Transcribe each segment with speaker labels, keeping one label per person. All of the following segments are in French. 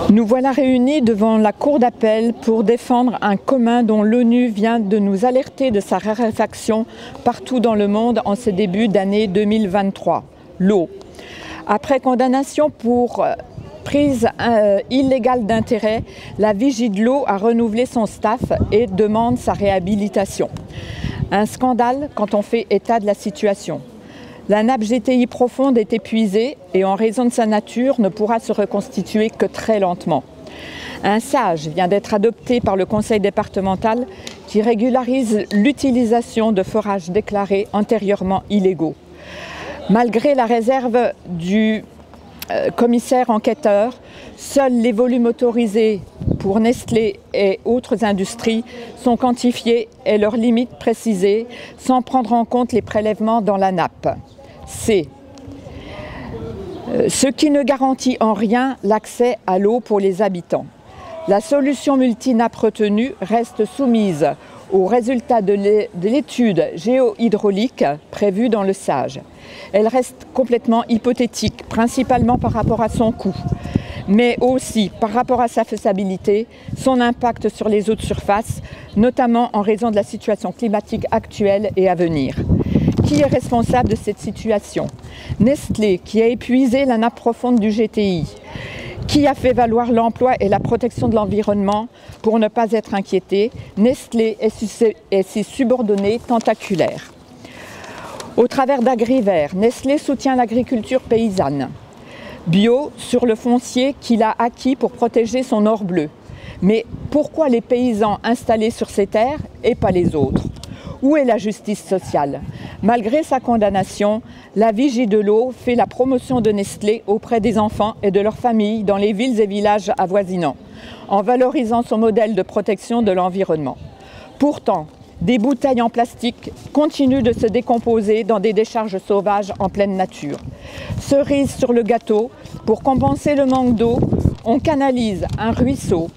Speaker 1: Nous voilà réunis devant la cour d'appel pour défendre un commun dont l'ONU vient de nous alerter de sa raréfaction partout dans le monde en ce début d'année 2023, l'eau. Après condamnation pour prise illégale d'intérêt, la Vigie de l'eau a renouvelé son staff et demande sa réhabilitation. Un scandale quand on fait état de la situation. La nappe GTI profonde est épuisée et en raison de sa nature ne pourra se reconstituer que très lentement. Un SAGE vient d'être adopté par le conseil départemental qui régularise l'utilisation de forages déclarés antérieurement illégaux. Malgré la réserve du commissaire enquêteur, seuls les volumes autorisés pour Nestlé et autres industries sont quantifiés et leurs limites précisées sans prendre en compte les prélèvements dans la nappe. C'est ce qui ne garantit en rien l'accès à l'eau pour les habitants. La solution multinappe retenue reste soumise aux résultats de l'étude géohydraulique prévue dans le SAGE. Elle reste complètement hypothétique, principalement par rapport à son coût, mais aussi par rapport à sa faisabilité, son impact sur les eaux de surface, notamment en raison de la situation climatique actuelle et à venir. Qui est responsable de cette situation? Nestlé, qui a épuisé la nappe profonde du GTI, qui a fait valoir l'emploi et la protection de l'environnement pour ne pas être inquiété, Nestlé et ses subordonnés tentaculaires. Au travers d'AgriVert, Nestlé soutient l'agriculture paysanne, bio sur le foncier qu'il a acquis pour protéger son or bleu. Mais pourquoi les paysans installés sur ces terres et pas les autres? Où est la justice sociale? Malgré sa condamnation, la Vigie de l'eau fait la promotion de Nestlé auprès des enfants et de leurs familles dans les villes et villages avoisinants, en valorisant son modèle de protection de l'environnement. Pourtant, des bouteilles en plastique continuent de se décomposer dans des décharges sauvages en pleine nature. Cerise sur le gâteau, pour compenser le manque d'eau, on canalise un ruisseau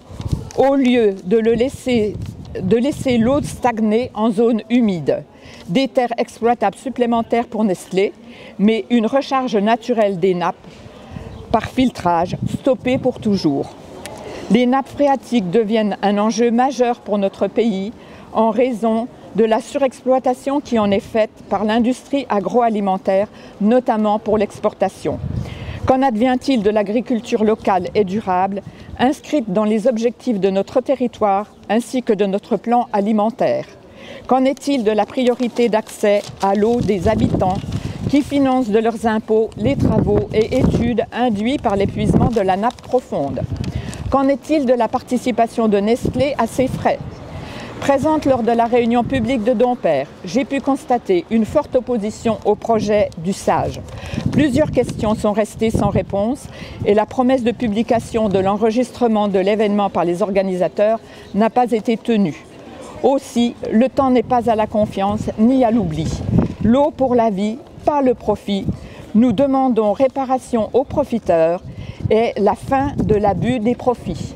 Speaker 1: au lieu de laisser l'eau stagner en zone humide. Des terres exploitables supplémentaires pour Nestlé, mais une recharge naturelle des nappes par filtrage stoppée pour toujours. Les nappes phréatiques deviennent un enjeu majeur pour notre pays en raison de la surexploitation qui en est faite par l'industrie agroalimentaire, notamment pour l'exportation. Qu'en advient-il de l'agriculture locale et durable, inscrite dans les objectifs de notre territoire ainsi que de notre plan alimentaire? Qu'en est-il de la priorité d'accès à l'eau des habitants qui financent de leurs impôts les travaux et études induits par l'épuisement de la nappe profonde? Qu'en est-il de la participation de Nestlé à ces frais? Présente lors de la réunion publique de Dompierre, j'ai pu constater une forte opposition au projet du SAGE. Plusieurs questions sont restées sans réponse et la promesse de publication de l'enregistrement de l'événement par les organisateurs n'a pas été tenue. Aussi, le temps n'est pas à la confiance ni à l'oubli. L'eau pour la vie, pas le profit. Nous demandons réparation aux profiteurs et la fin de l'abus des profits.